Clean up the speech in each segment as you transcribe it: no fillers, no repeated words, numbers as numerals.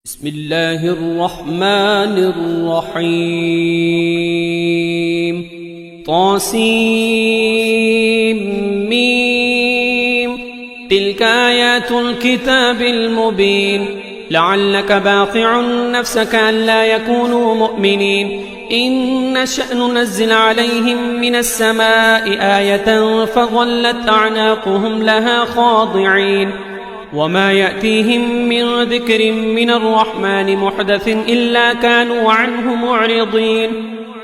بسم الله الرحمن الرحيم طاسيم تلك آيات الكتاب المبين لعلك باقع نفسك ألا يكونوا مؤمنين إن نشأ ننزل عليهم من السماء آية فظلت أعناقهم لها خاضعين وما يأتيهم من ذكر من الرحمن محدث إلا كانوا عنه معرضين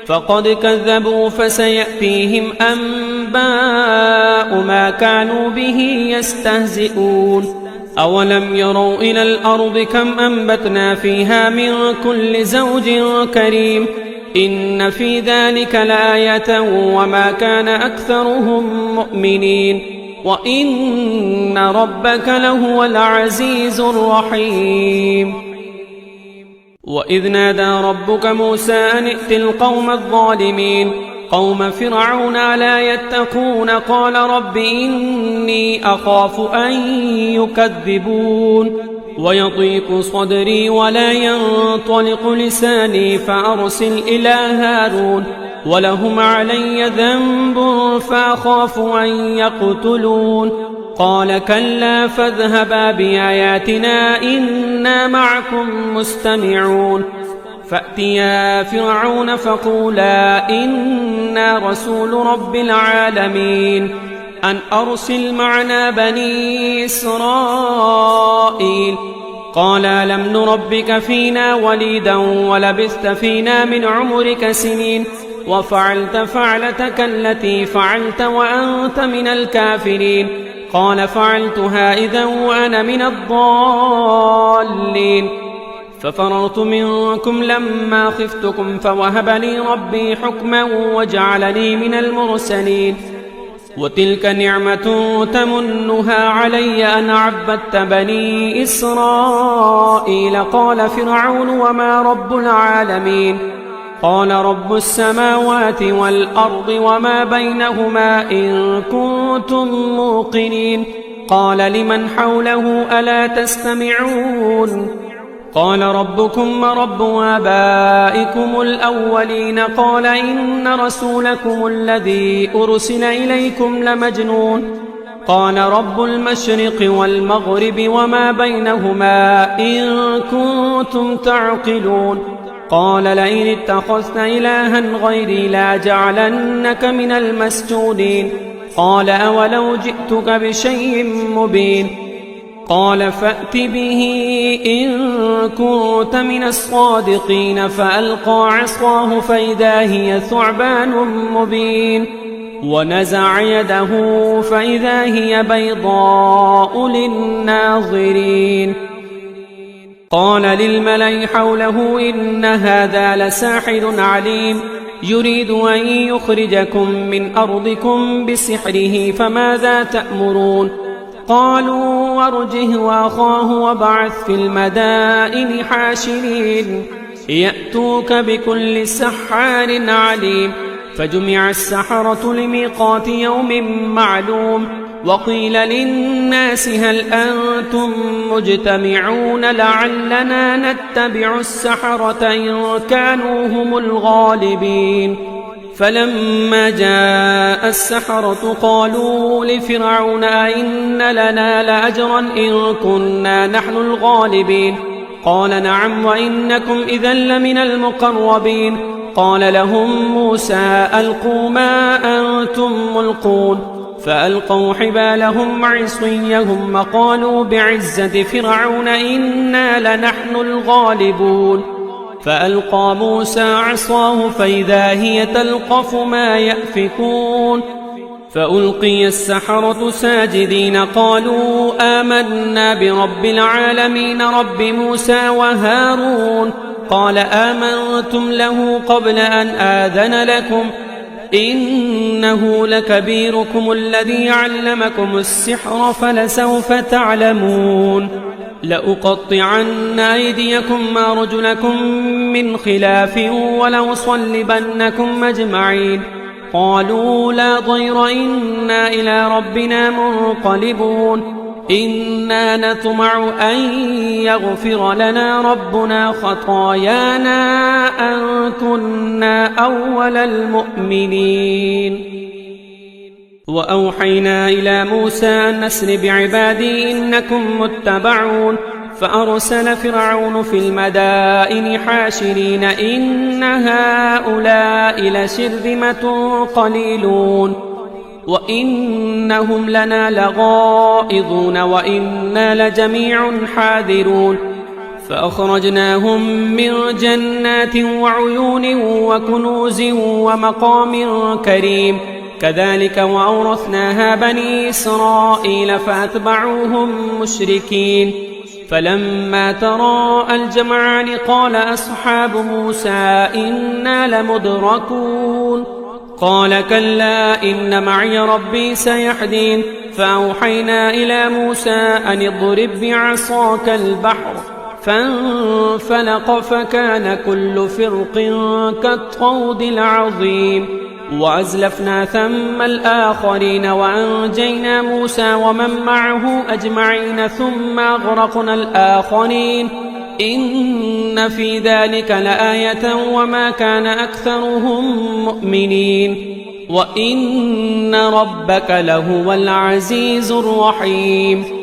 فقد كذبوا فسيأتيهم أنباء ما كانوا به يستهزئون أولم يروا إلى الأرض كم أنبتنا فيها من كل زوج كريم إن في ذلك لآية وما كان أكثرهم مؤمنين وإن ربك لهو العزيز الرحيم وإذ نادى ربك موسى أن ائت القوم الظالمين قوم فرعون ألا يتقون قال رب إني أخاف أن يكذبون ويضيق صدري ولا ينطلق لساني فأرسل إلى هارون ولهم علي ذنب فأخاف أن يقتلون قال كلا فاذهبا بآياتنا إنا معكم مستمعون فأتيا فرعون فقولا إنا رسول رب العالمين أن أرسل معنا بني إسرائيل قال لم نربك فينا وليدا ولبثت فينا من عمرك سنين وفعلت فعلتك التي فعلت وأنت من الكافرين قال فعلتها إذا وأنا من الضالين ففررت منكم لما خفتكم فوهب لي ربي حكما وجعلني من المرسلين وتلك نعمة تمنها علي أن عبدت بني إسرائيل قال فرعون وما رب العالمين قال رب السماوات والأرض وما بينهما إن كنتم موقنين قال لمن حوله ألا تستمعون قال ربكم ورب آبائكم الأولين قال إن رسولكم الذي أرسل إليكم لمجنون قال رب المشرق والمغرب وما بينهما إن كنتم تعقلون قال لئن اتخذت إلها غيري لاجعلنك من المسجونين قال أولو جئتك بشيء مبين قال فأت به إن كنت من الصادقين فألقى عصاه فإذا هي ثعبان مبين ونزع يده فإذا هي بيضاء للناظرين قال للملأ حوله إن هذا لساحر عليم يريد أن يخرجكم من أرضكم بسحره فماذا تأمرون قالوا وارجه وأخاه وابعث في المدائن حاشرين يأتوك بكل سحار عليم فجمع السحرة لميقات يوم معلوم وقيل للناس هل أنتم مجتمعون لعلنا نتبع السحرة إن كانوا هم الغالبين فلما جاء السحرة قالوا لفرعون أئن لنا لأجرا إن كنا نحن الغالبين قال نعم وإنكم إذا لمن المقربين قال لهم موسى ألقوا ما أنتم ملقون فألقوا حبالهم عصيهم وقالوا بعزة فرعون إنا لنحن الغالبون فألقى موسى عصاه فإذا هي تلقف ما يأفكون فألقي السحرة ساجدين قالوا آمنا برب العالمين رب موسى وهارون قال آمنتم له قبل أن آذن لكم إنه لكبيركم الذي علمكم السحر فلسوف تعلمون لأقطعن أيديكم وأرجلكم من خلاف ولأصلبنكم أجمعين قالوا لا ضير إنا إلى ربنا منقلبون إنا نطمع أن يغفر لنا ربنا خطايانا أن كنا أول المؤمنين. وأوحينا إلى موسى أن أسر بعبادي إنكم متبعون فأرسل فرعون في المدائن حاشرين إن هؤلاء لشرذمة قليلون وإنهم لنا لغائظون وإنا لجميع حاذرون فأخرجناهم من جنات وعيون وكنوز ومقام كريم كذلك وأورثناها بني إسرائيل فأتبعوهم مشركين فلما تراءى الجمعان قال أصحاب موسى إنا لمدركون قال كلا إن معي ربي سيهدين فأوحينا إلى موسى أن اضرب بعصاك البحر فانفلق فكان كل فرق كالطود العظيم وأزلفنا ثم الآخرين وأنجينا موسى ومن معه أجمعين ثم أغرقنا الآخرين إن في ذلك لآية وما كان أكثرهم مؤمنين وإن ربك لهو العزيز الرحيم.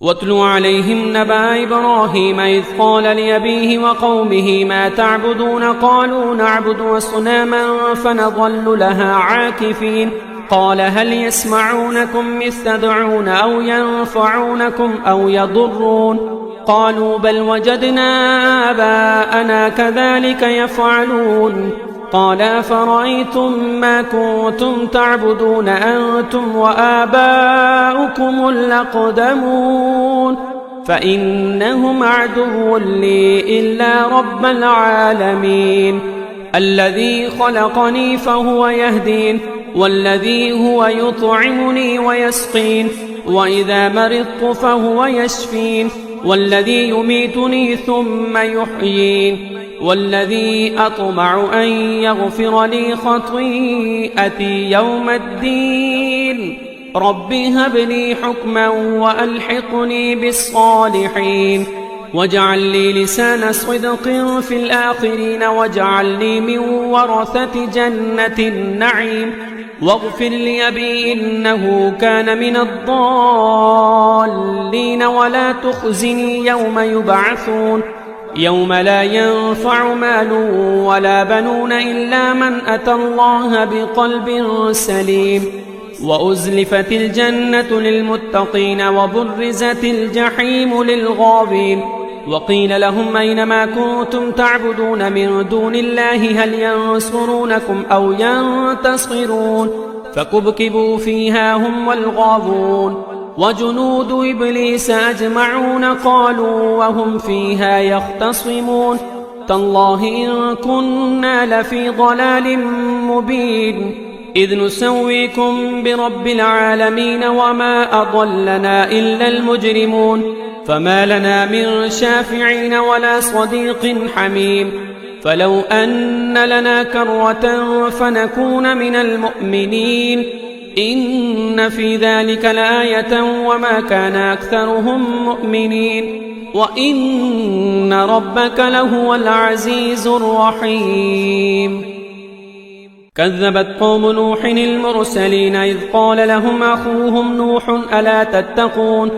واتل عليهم نبأ إبراهيم إذ قال لأبيه وقومه ما تعبدون قالوا نعبد أصناما فنظل لها عاكفين قال هل يسمعونكم إذ تدعون أو ينفعونكم أو يضرون قالوا بل وجدنا آباءنا كذلك يفعلون قال أفرأيتم ما كنتم تعبدون أنتم وآباؤكم الأقدمون فإنهم عدو لي إلا رب العالمين الذي خلقني فهو يهدين والذي هو يطعمني ويسقين وإذا مرضت فهو يشفين والذي يميتني ثم يحيين والذي أطمع أن يغفر لي خطيئتي يوم الدين رب هب لي حكما وألحقني بالصالحين واجعل لي لسان صدق في الآخرين واجعلني من ورثة جنة النعيم واغفر لي أبي إنه كان من الضالين ولا تخزني يوم يبعثون يوم لا ينفع مال ولا بنون إلا من أتى الله بقلب سليم وأزلفت الجنة للمتقين وبرزت الجحيم للغاوين وقيل لهم أينما كنتم تعبدون من دون الله هل ينصرونكم أو ينتصرون فكبكبوا فيها هم والغاوون وجنود إبليس أجمعون قالوا وهم فيها يختصمون تالله إن كنا لفي ضلال مبين إذ نسويكم برب العالمين وما أضلنا إلا المجرمون فما لنا من شافعين ولا صديق حميم فلو أن لنا كرة فنكون من المؤمنين إن في ذلك لآية وما كان أكثرهم مؤمنين وإن ربك لهو العزيز الرحيم. كذبت قوم نوح المرسلين إذ قال لهم أخوهم نوح ألا تتقون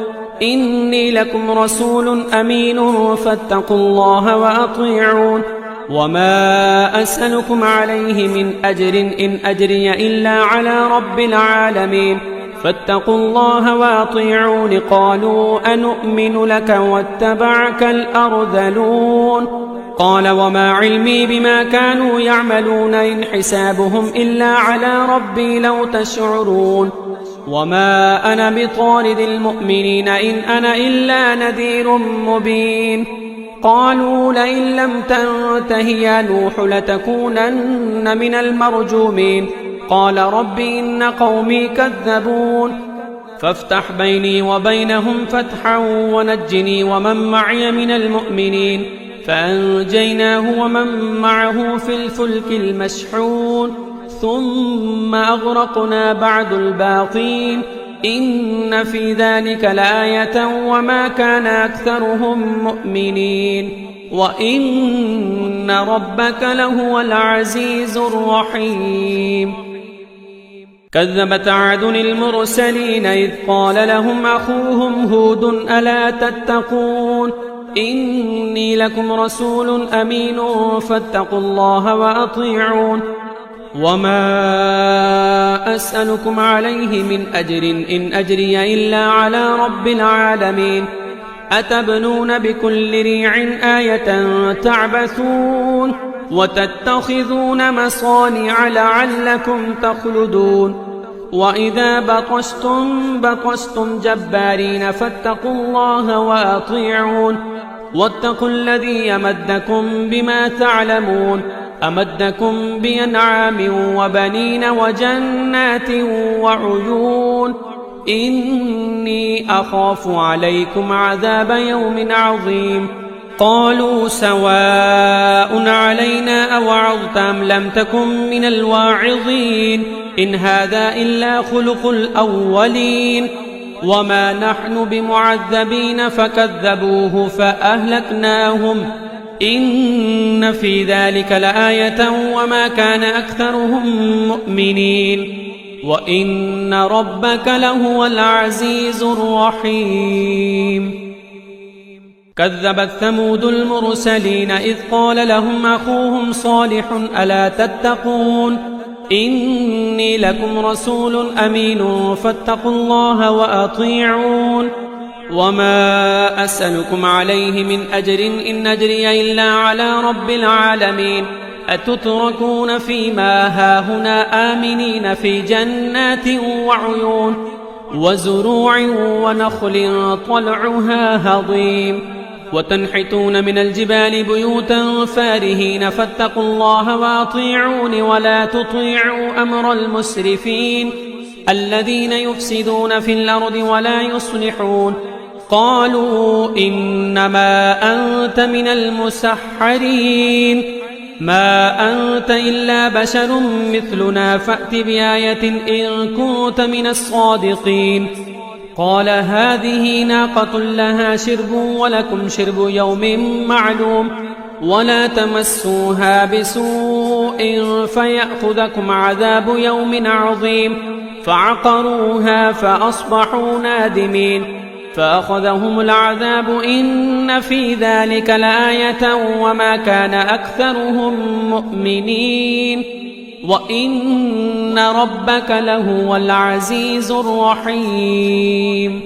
إني لكم رسول أمين فاتقوا الله وأطيعون وما أسألكم عليه من أجر إن أجري إلا على رب العالمين فاتقوا الله وأطيعون قالوا أنؤمن لك واتبعك الأرذلون قال وما علمي بما كانوا يعملون إن حسابهم إلا على ربي لو تشعرون وما أنا بطارد المؤمنين إن أنا إلا نذير مبين قالوا لئن لم تنته يا نوح لتكونن من المرجومين قال رب إن قومي كذبون فافتح بيني وبينهم فتحا ونجني ومن معي من المؤمنين فأنجيناه ومن معه في الفلك المشحون ثم أغرقنا بعد الباقين إن في ذلك لآية وما كان أكثرهم مؤمنين وإن ربك لهو العزيز الرحيم. كذبت عاد المرسلين إذ قال لهم أخوهم هود ألا تتقون إني لكم رسول أمين فاتقوا الله وأطيعون وما أسألكم عليه من أجر إن أجري إلا على رب العالمين أتبنون بكل ريع آية تعبثون وتتخذون مصانع لعلكم تخلدون وإذا بطشتم جبارين فاتقوا الله وأطيعون واتقوا الذي يمدكم بما تعلمون أمدكم بأنعام وبنين وجنات وعيون إني أخاف عليكم عذاب يوم عظيم. قالوا سواء علينا أوعظت أم لم تكن من الواعظين إن هذا إلا خلق الأولين وما نحن بمعذبين فكذبوه فأهلكناهم إن في ذلك لآية وما كان أكثرهم مؤمنين وإن ربك لهو العزيز الرحيم. كذبت ثمود المرسلين إذ قال لهم أخوهم صالح ألا تتقون إني لكم رسول أمين فاتقوا الله وأطيعون وما أسألكم عليه من أجر إن أجري إلا على رب العالمين أتتركون فيما هاهنا آمنين في جنات وعيون وزروع ونخل طلعها هضيم وتنحتون من الجبال بيوتا فارهين فاتقوا الله وأطيعون ولا تطيعوا أمر المسرفين الذين يفسدون في الأرض ولا يصلحون. قالوا إنما أنت من المسحرين ما أنت إلا بشر مثلنا فأت بآية إن كنت من الصادقين. قال هذه ناقة لها شرب ولكم شرب يوم معلوم ولا تمسوها بسوء فيأخذكم عذاب يوم عظيم فعقروها فأصبحوا نادمين فأخذهم العذاب إن في ذلك لآية وما كان أكثرهم مؤمنين وإن ربك لهو العزيز الرحيم.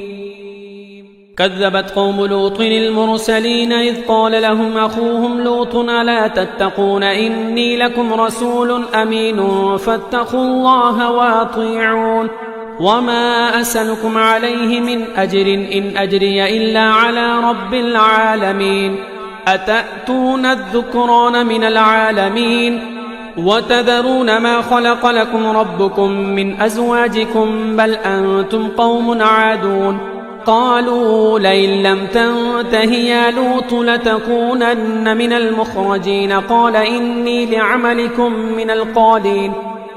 كذبت قوم لوط المرسلين إذ قال لهم أخوهم لوط ألا تتقون إني لكم رسول أمين فاتقوا الله وأطيعون وما أسألكم عليه من أجر إن أجري إلا على رب العالمين أتأتون الذكران من العالمين وتذرون ما خلق لكم ربكم من أزواجكم بل أنتم قوم عادون. قالوا لئن لم تنته يا لوط لتكونن من المخرجين قال إني لعملكم من القالين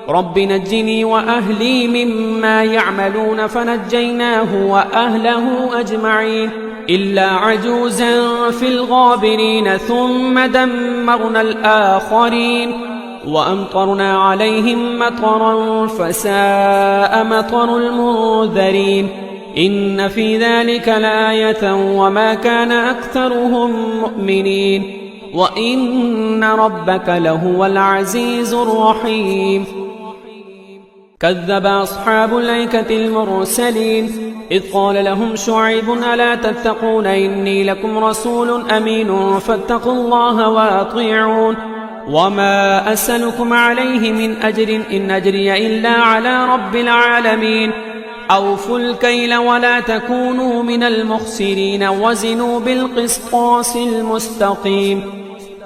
رب نجني وأهلي مما يعملون فنجيناه وأهله أجمعين إلا عجوزا في الغابرين ثم دمرنا الآخرين وأمطرنا عليهم مطرا فساء مطر المنذرين إن في ذلك لآية وما كان أكثرهم مؤمنين وإن ربك لهو العزيز الرحيم. كذب أصحاب الأيكة المرسلين إذ قال لهم شعيب ألا تتقون إني لكم رسول أمين فاتقوا الله وأطيعون وما أسألكم عليه من أجر إن أجري إلا على رب العالمين أوفوا الكيل ولا تكونوا من المخسرين وزنوا بالقسطاس المستقيم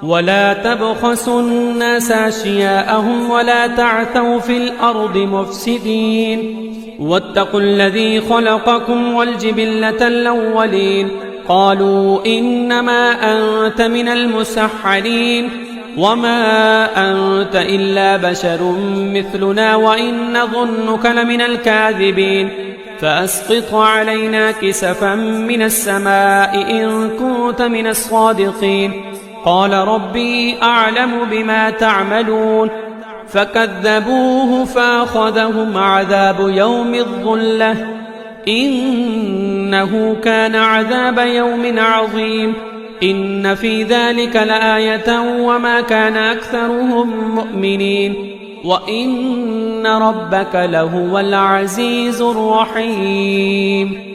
ولا تبخسوا الناس أشياءهم ولا تعثوا في الأرض مفسدين واتقوا الذي خلقكم والجبلة الأولين. قالوا إنما أنت من المسحرين وما أنت إلا بشر مثلنا وإن نظنك لمن الكاذبين فأسقط علينا كسفا من السماء إن كنت من الصادقين قال ربي أعلم بما تعملون فكذبوه فأخذهم عذاب يوم الظلة إنه كان عذاب يوم عظيم إن في ذلك لآية وما كان أكثرهم مؤمنين وإن ربك لهو العزيز الرحيم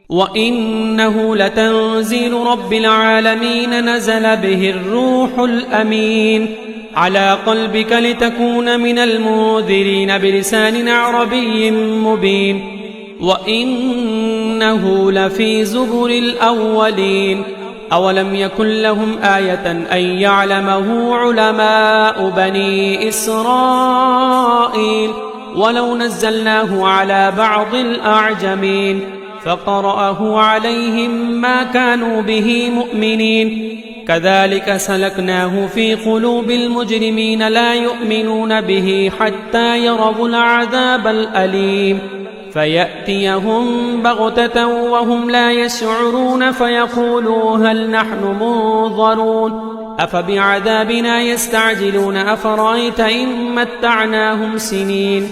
وإنه لتنزيل رب العالمين نزل به الروح الأمين على قلبك لتكون من المنذرين بلسان عربي مبين وإنه لفي زبر الأولين أولم يكن لهم آية أن يعلمه علماء بني إسرائيل ولو نزلناه على بعض الأعجمين فقرأه عليهم ما كانوا به مؤمنين كذلك سلكناه في قلوب المجرمين لا يؤمنون به حتى يروا العذاب الأليم فيأتيهم بغتة وهم لا يشعرون فيقولوا هل نحن منظرون أفبعذابنا يستعجلون أفرأيت إن متعناهم سنين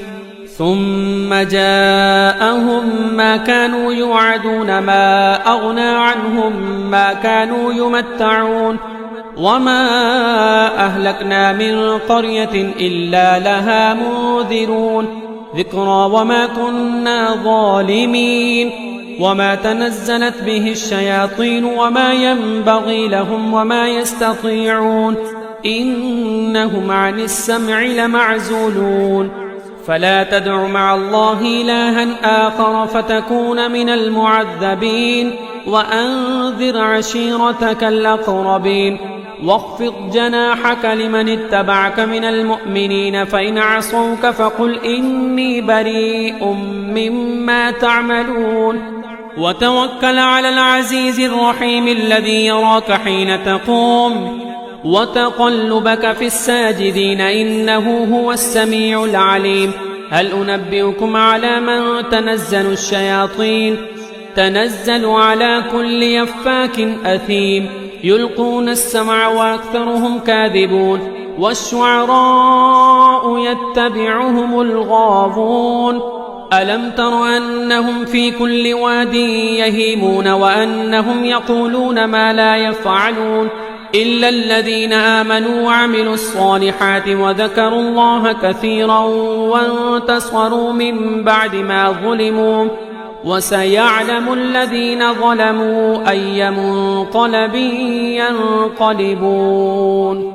ثم جاءهم ما كانوا يوعدون ما أغنى عنهم ما كانوا يمتعون وما أهلكنا من قرية إلا لها منذرون ذكرى وما كنا ظالمين وما تنزلت به الشياطين وما ينبغي لهم وما يستطيعون إنهم عن السمع لمعزولون فلا تدع مع الله إلها آخر فتكون من المعذبين وأنذر عشيرتك الأقربين واخفض جناحك لمن اتبعك من المؤمنين فإن عصوك فقل إني بريء مما تعملون وتوكل على العزيز الرحيم الذي يراك حين تقوم وتقلبك في الساجدين إنه هو السميع العليم هل أنبئكم على من تنزل الشياطين تنزل على كل يفاك أثيم يلقون السمع وأكثرهم كاذبون والشعراء يتبعهم الغاوون ألم تر أنهم في كل واد يهيمون وأنهم يقولون ما لا يفعلون إلا الذين آمنوا وعملوا الصالحات وذكروا الله كثيرا وانتصروا من بعد ما ظلموا وسيعلم الذين ظلموا أي منقلب ينقلبون